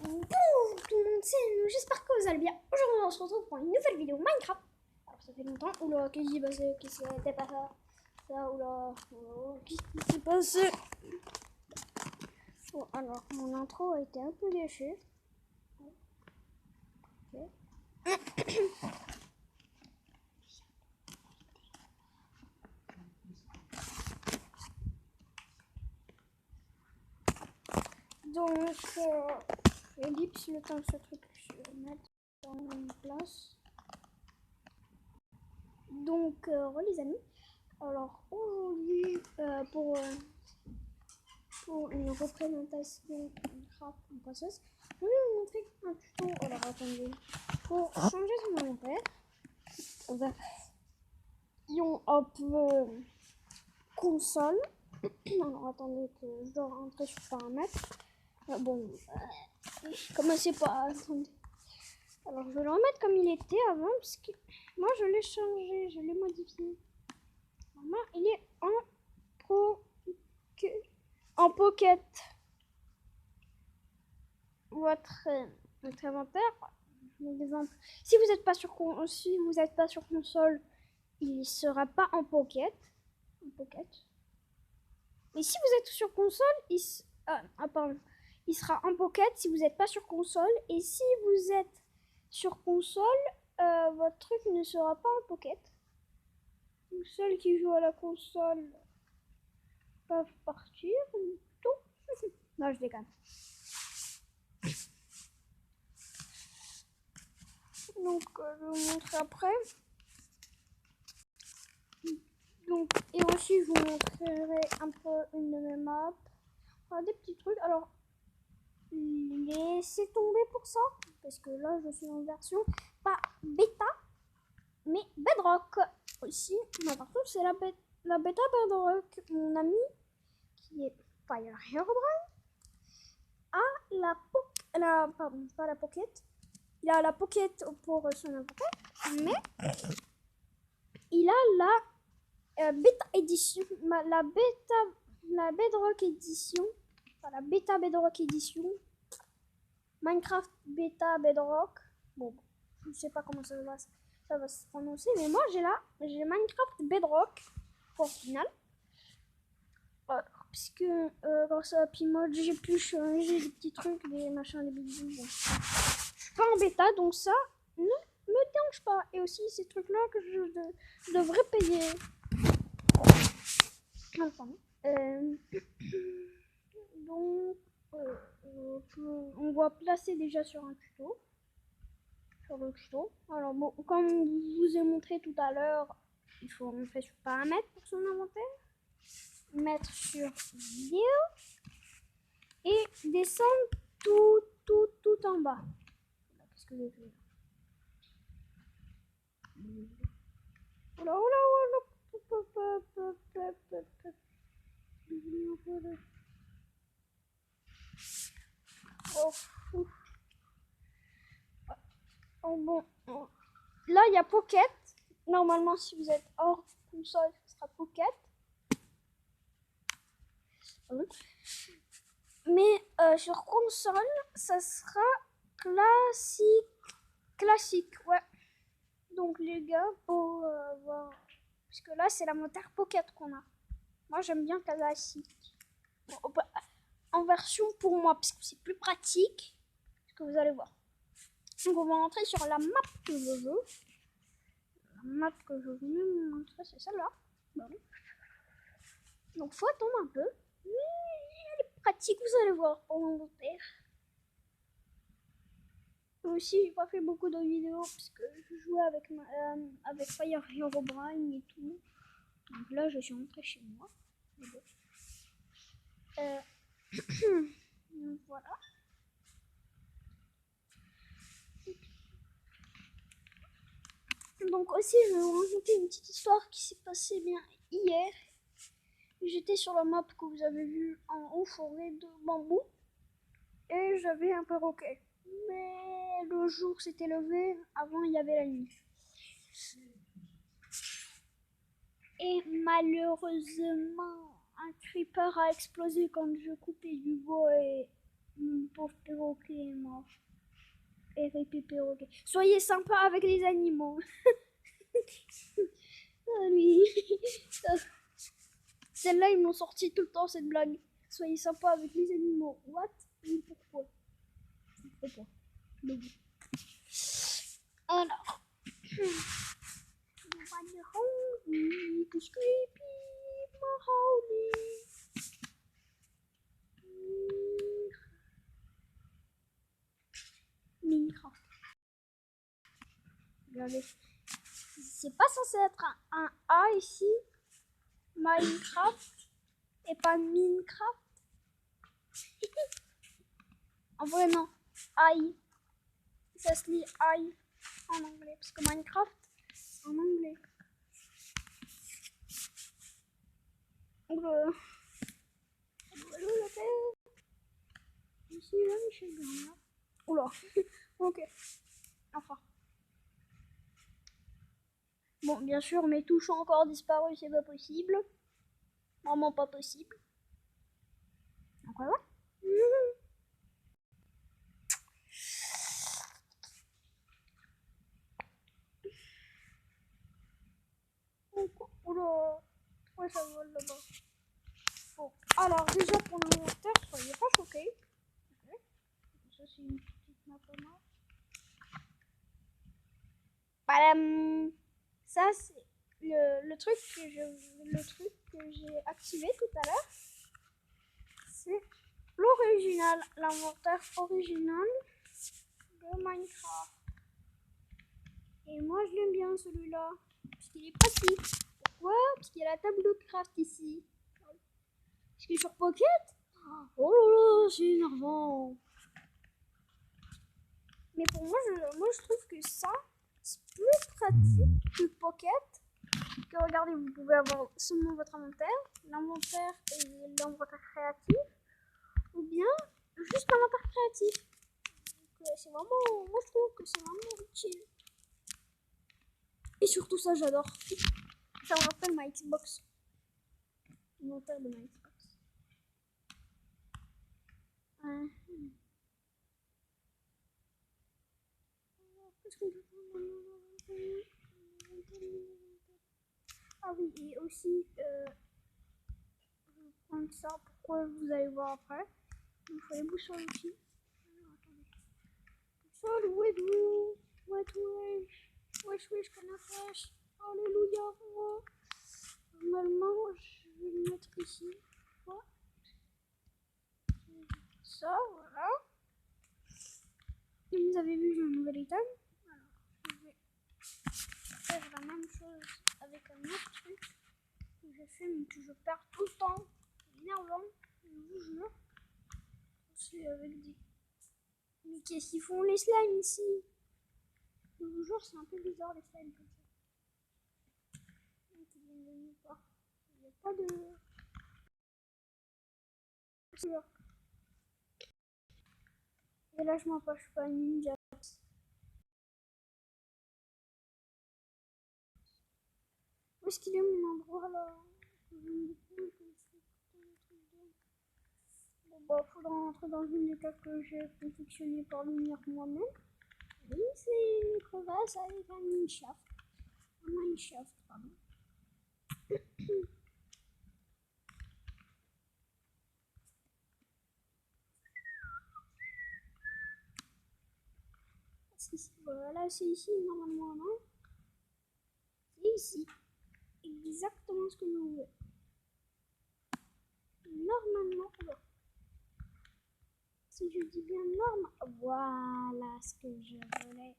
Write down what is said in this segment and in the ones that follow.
Bonjour tout le monde, j'espère que vous allez bien. Aujourd'hui on se retrouve pour une nouvelle vidéo Minecraft. Alors ça fait longtemps, oula, qu'est-ce qui s'est passé, qu'est-ce qui s'était pas ça, oula, qu'est-ce qui s'est passé. Bon, alors mon intro a été un peu gâchée. Okay. Donc, ellipse, le temps que ce truc je vais mettre en place. Donc, les amis, alors aujourd'hui, pour une représentation Minecraft en process, je vais vous montrer un tuto. Alors attendez, pour changer son inventaire, voyons hop console. Alors attendez que je dois rentrer sur paramètres. Bon, commencez pas. Attendez. Alors je vais le remettre comme il était avant parce que moi je l'ai changé, je l'ai modifié. Normalement il est en pocket. Votre inventaire, exemple, si vous n'êtes pas sur console, il sera pas en pocket. Mais si vous êtes sur console, il sera en pocket si vous n'êtes pas sur console. Et si vous êtes sur console, votre truc ne sera pas en pocket. Donc, ceux qui jouent à la console peuvent partir. Non, je déconne. Donc, je vais vous montrer après. Donc, et aussi, je vous montrerai un peu une de mes maps. Enfin, des petits trucs. Alors, laissez tomber pour ça. Parce que là, je suis en version pas bêta, mais Bedrock. Aussi, ma partout, c'est la bêta Bedrock. Mon ami, qui est Fire Herobrine, a pas la pocket. Il a la pocket pour son inventaire, mais il a la bêta édition, la Bedrock édition, enfin la bêta Bedrock édition, Minecraft bêta Bedrock. Bon, je sais pas comment ça va se prononcer, mais moi j'ai Minecraft Bedrock pour final. Puisque grâce à Pimod, j'ai pu changer des petits trucs, des machins, des bidules. Bon. Je suis pas en bêta, donc ça ne me dérange pas. Et aussi ces trucs-là que je devrais payer. Enfin, donc, on va placer déjà sur un tuto. Sur le tuto. Alors, bon, comme je vous ai montré tout à l'heure, il faut rentrer sur paramètres pour son inventaire. Mettre sur vidéo. Et descendre tout en bas. Qu'est-ce que j'ai fait? Bon. Là, il y a Pocket. Normalement, si vous êtes hors console, ce sera Pocket. Mais sur console, ça sera classique. Ouais. Donc, les gars, pour voir. Parce que là, c'est la moteur Pocket qu'on a. Moi, j'aime bien classique. Bon, en version pour moi, parce que c'est plus pratique. Ce que vous allez voir. Donc, on va rentrer sur la map que je veux. La map que je veux montrer, c'est celle-là. Bon. Donc, faut attendre un peu. Mais elle est pratique, vous allez voir, pour l'inventaire. Aussi, j'ai pas fait beaucoup de vidéos parce que je jouais avec Fire Herobrine et tout. Donc là, je suis rentrée chez moi. Donc voilà. Donc aussi, je vais vous raconter une petite histoire qui s'est passée bien hier. J'étais sur la map que vous avez vue en haut, forêt de bambou. Et j'avais un perroquet. Mais le jour s'était levé, avant il y avait la nuit. Et malheureusement, un creeper a explosé quand je coupais du bois et mon pauvre perroquet est mort. Oh. R.I.P. perroquet. Soyez sympa avec les animaux. Ah, lui. Celle-là, ils m'ont sorti tout le temps cette blague. Soyez sympa avec les animaux. What? Oui, pourquoi? Je sais pas. Mais bon. Alors. Minecraft. Regardez. C'est pas censé être un A ici. Minecraft. Et pas Minecraft. En vrai, non. I. Ça se lit I en anglais. Parce que Minecraft, c'est en anglais. Oula. Ici, là, Michel Bernard. Oula. Ok. Enfin. Bon, bien sûr, mes touches ont encore disparu, c'est pas possible. Vraiment pas possible. Donc voilà. Oula. Ouais, ça vole là-bas. Bon. Alors, déjà pour l'inventaire, soyez pas choqués. Okay. Ça, c'est une petite map à moi. Padam. Ça, c'est le truc que j'ai activé tout à l'heure. C'est l'original, l'inventaire original de Minecraft. Et moi, je l'aime bien celui-là. Parce qu'il est pratique. Pourquoi? Parce qu'il y a la table de craft ici. Parce que sur Pocket, oh là là, c'est énervant. Mais pour moi, je trouve que ça, c'est plus pratique que Pocket. Que regardez, vous pouvez avoir seulement votre inventaire, l'inventaire et l'inventaire créatif, ou bien juste l'inventaire créatif. Donc, c'est vraiment, moi je trouve que c'est vraiment utile. Et surtout ça, j'adore. Ça me rappelle ma Xbox. L'inventaire de ma Xbox. Ah oui, et aussi, je vais prendre ça. Pourquoi vous allez voir après. Il faut les bouches sur l'outil. Attendez. Wesh, qu'on a fraîche. Alléluia. Normalement, je vais le mettre ici. Voilà. Ça, voilà. Comme vous avez vu, j'ai un nouvel item. Alors, je vais faire la même chose avec un autre truc que je fais, mais que je perds tout le temps. C'est énervant, je vous jure. C'est avec des... Mais qu'est-ce qu'ils font les slimes ici? Je vous jure, c'est un peu bizarre les slimes comme ça. Il n'y a pas de... Et là, je m'empêche pas ninja. Où est-ce qu'il est mon endroit là? Bon, bah, faudra rentrer dans une étape que j'ai confectionnée par lumière moi-même. Oui, c'est une crevasse avec un mineshaft. Un mineshaft, pardon. Voilà, c'est ici, normalement, non? C'est ici. Exactement ce que je veux. Normalement, alors, si je dis bien normal, voilà ce que je voulais.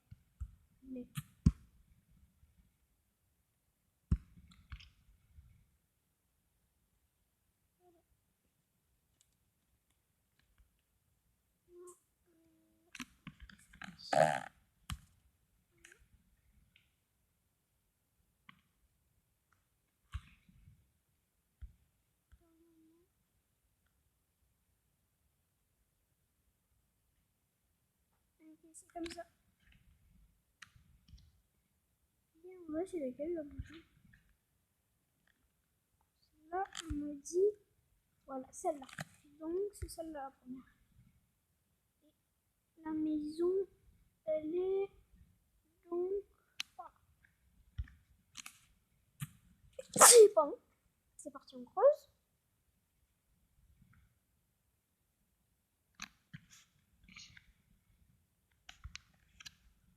C'est comme ça. Bien, en vrai, c'est laquelle la bougie? Là, on me dit, voilà, celle-là. Donc, c'est celle-là la première. Et la aller donc... Pardon. C'est parti, on creuse.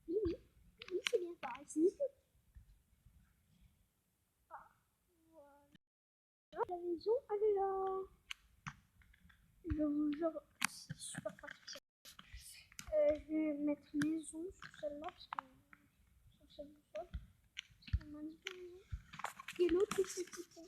Oui, c'est bien par ici. Ah, voilà. La maison, elle est là. Je vous jure, c'est super pratique. Je vais mettre maison sur celle-là parce que sur celle du sol. Parce qu'on m'a dit pas maison. Et l'autre, c'est petit pont.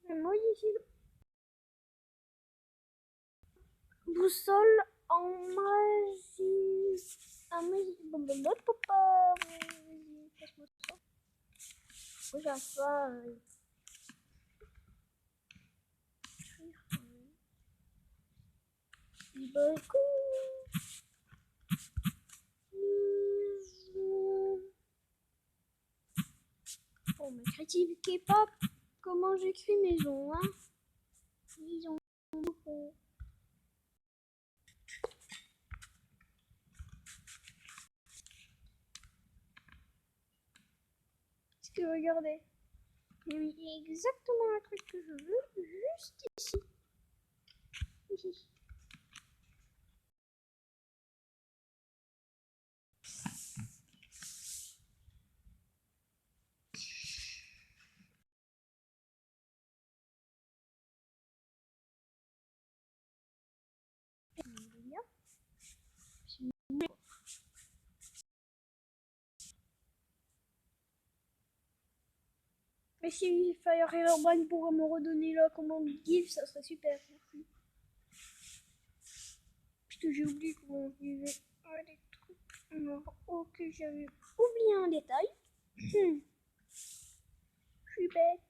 Je vais modifier le boussole en magie. En magie. Papa. Vas-y, passe-moi ça. Pourquoi j'arrive pas à écrire? Bon, me critiquez pas comment j'écris maison, hein. Maison. Parce que regardez, j'ai mis exactement le truc que je veux, juste ici. Ici. Mais si Fire Airbrand pourrait me redonner la commande GIF, ça serait super. Merci. Parce que j'ai oublié comment je vivais les trucs. Non, ok, j'avais oublié un détail. Je suis bête.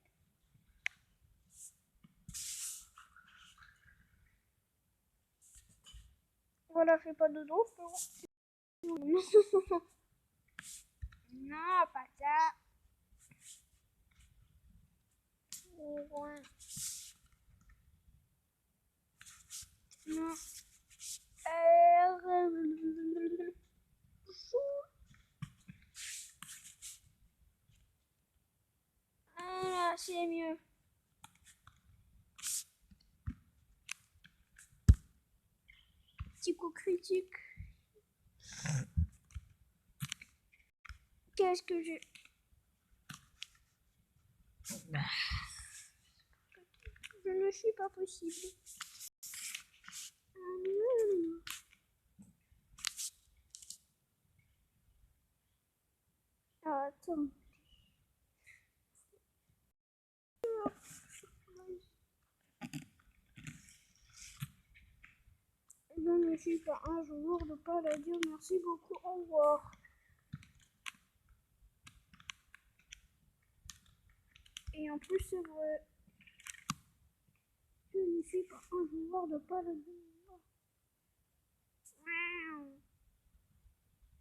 Voilà, fais pas de dos. Non, pas ça. Ouais. Non. Ah, c'est mieux. Petit coup critique. Qu'est-ce que j'ai? Je ne suis pas possible. Ah, attends. Je ne suis pas un jour de pas la dire. Merci beaucoup. Au revoir. Et en plus, c'est vrai. Je ne suis pas un joueur de pas la dire.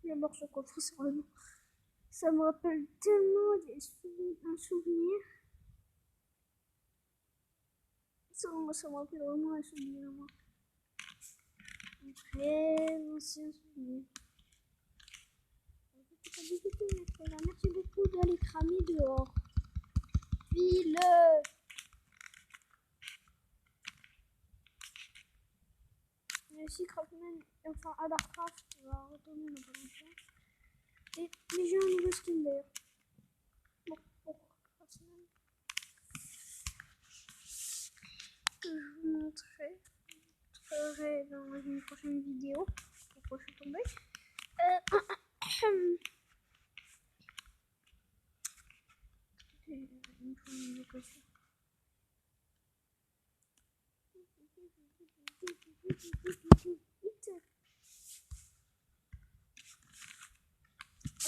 J'adore ce coffre, sérieusement. Ça me rappelle tellement un souvenir. Ça me rappelle vraiment un souvenir à moi. Un très ancien souvenir. Merci beaucoup d'aller cramer dehors. Puis Merci Craftman, enfin Adarcraft va retourner dans pas longtemps. Et mais j'ai un nouveau skin d'ailleurs. Bon, pour Craftman. Que je vous montrerai dans une prochaine vidéo. Pourquoi je suis tombée.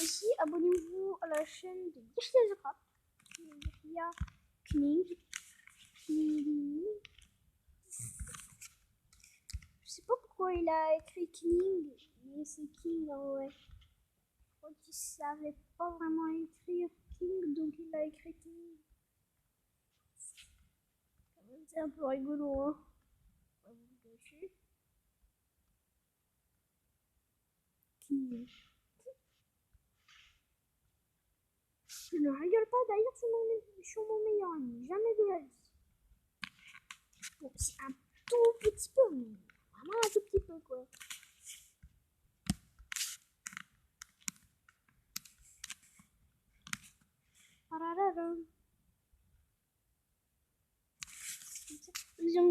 Aussi, abonnez-vous à la chaîne de Craft. Il y a Kning. Je sais pas pourquoi il a écrit King, mais c'est King en vrai. crois qu'il savait pas vraiment écrire King, donc il a écrit King. C'est un peu rigolo, hein. On va vous le cacher. King. Je ne rigole pas, d'ailleurs, c'est mon meilleur ami. Jamais de la vie. Bon, c'est un tout petit peu, mais vraiment un tout petit peu, quoi.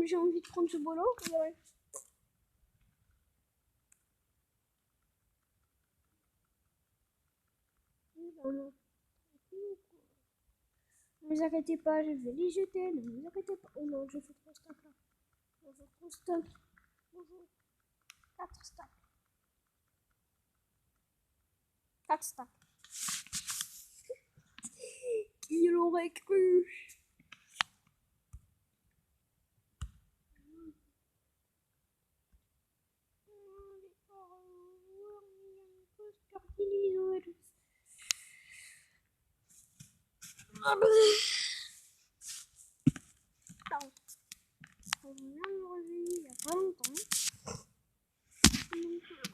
J'ai envie de prendre ce bolo. Ouais. Ne vous inquiétez pas, je vais les jeter. Ne vous inquiétez pas. Oh non, je fais 3 stacks là. Je fais 3 stacks. Bonjour. 4 stacks. 4 stacks. Qui l'aurait cru? On vient de me réveiller il y a pas longtemps. Donc, ouais.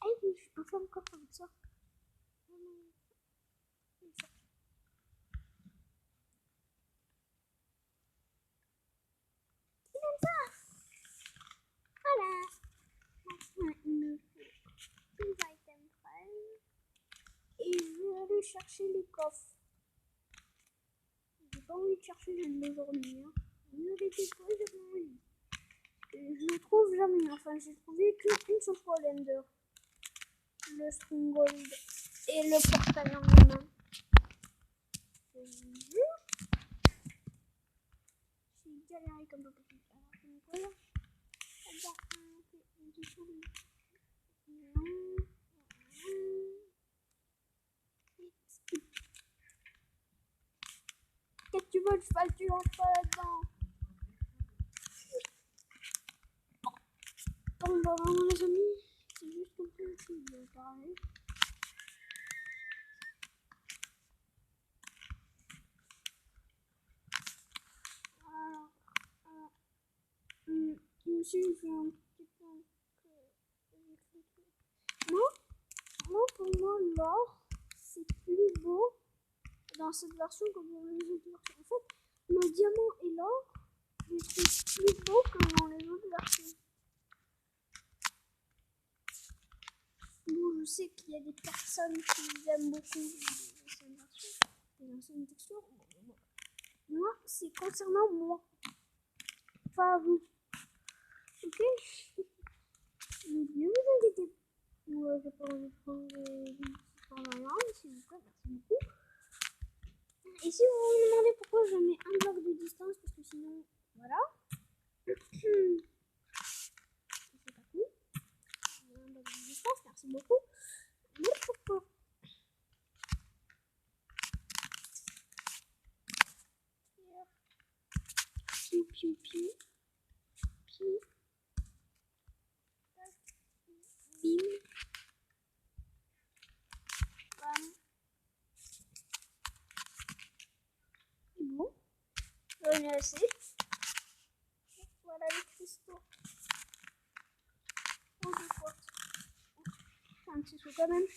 Ah, je peux faire encore comme ça. Comme ça. Voilà. Maintenant, il me faut des items frais. Et je vais aller chercher les coffres. J'ai pas envie de chercher les aujourd'hui. Hein. Ne inquiétez pas, j'ai pas envie. Je le trouve jamais. Enfin, j'ai trouvé qu'une seule fois l'Ender. Le Stronghold et le portail en lui-même. J'ai galéré comme pas possible. Alors, voilà. Qu'est-ce que tu veux, le cheval, tu lances pas là-dedans. Bon, bah vraiment les amis, c'est juste comme ça que je vais parler. Ici, je fais un petit peu moi, pour moi, l'or, c'est plus beau dans cette version que dans les autres versions. En fait, le diamant et l'or, je les trouve plus beaux que dans les autres versions. Bon, je sais qu'il y a des personnes qui aiment beaucoup les anciennes versions, les anciennes textures. Moi, c'est concernant moi, pas vous. Ok? Ne vous inquiétez pas. Moi, j'ai pas envie de prendre des mais s'il vous plaît, merci beaucoup. Et si vous vous demandez pourquoi je mets un bloc de distance, parce que sinon, voilà. C'est pas cool. Un bloc de distance, merci beaucoup. Mais pourquoi? Piou, piou, piou. Piou. Bim. Bam. C'est bon. J'en ai assez. Voilà les cristaux. Oh, je crois. Un petit sou quand même.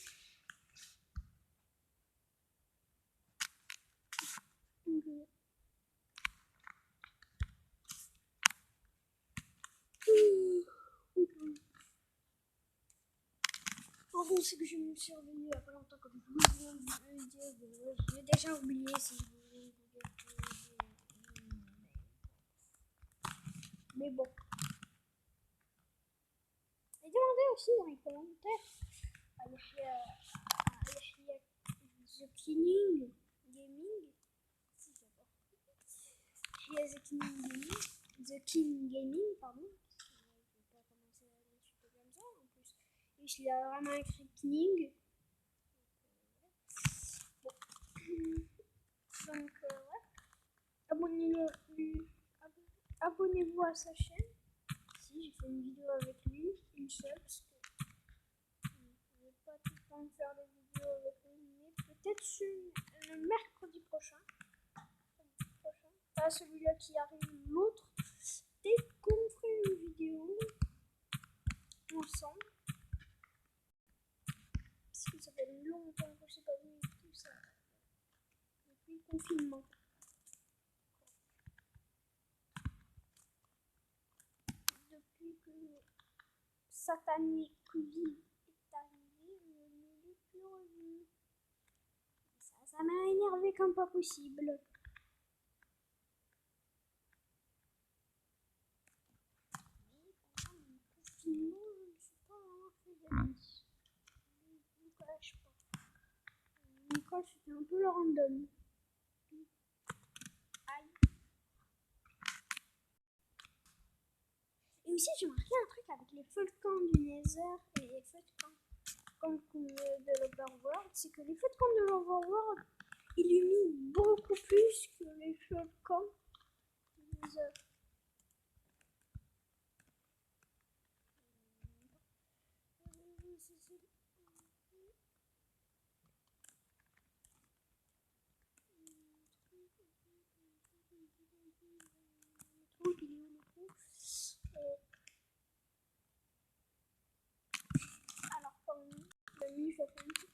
En gros, c'est que je me suis réveillée il n'y a pas longtemps, comme je vous le disais. J'ai déjà oublié si je vous dire. Mais bon. Et demandez aussi dans les commentaires à The King Gaming. Si j'adore. The King Gaming, pardon. Je vais pas commencer à l'insulter comme ça en plus. Il a vraiment écrit King. Bon. Donc, ouais. Abonnez-vous à sa chaîne si Si, j'ai fait une vidéo avec lui, une seule, parce que je n'ai pas tout le temps de faire des vidéos avec lui, mais peut-être le mercredi prochain. Pas celui-là qui arrive, l'autre. Dès qu'on ferait une vidéo ensemble. Parce que ça fait longtemps que je n'ai pas vu tout ça. Depuis le confinement. Depuis que le satanique Covid est arrivé, je ne l'ai plus revu. Ça m'a énervé comme pas possible. Mais pendant le confinement, je ne suis pas vraiment fait d'amis. Je ne vous cache pas. L'école, c'était un peu le random. Aïe. Et aussi, j'ai remarqué un truc avec les feux de camp du Nether et les feux de camp de l'Overworld, c'est que les feux de camp de l'Overworld illuminent beaucoup plus que les feux de camp du Nether. Alors, comme la nuit, je fais une petite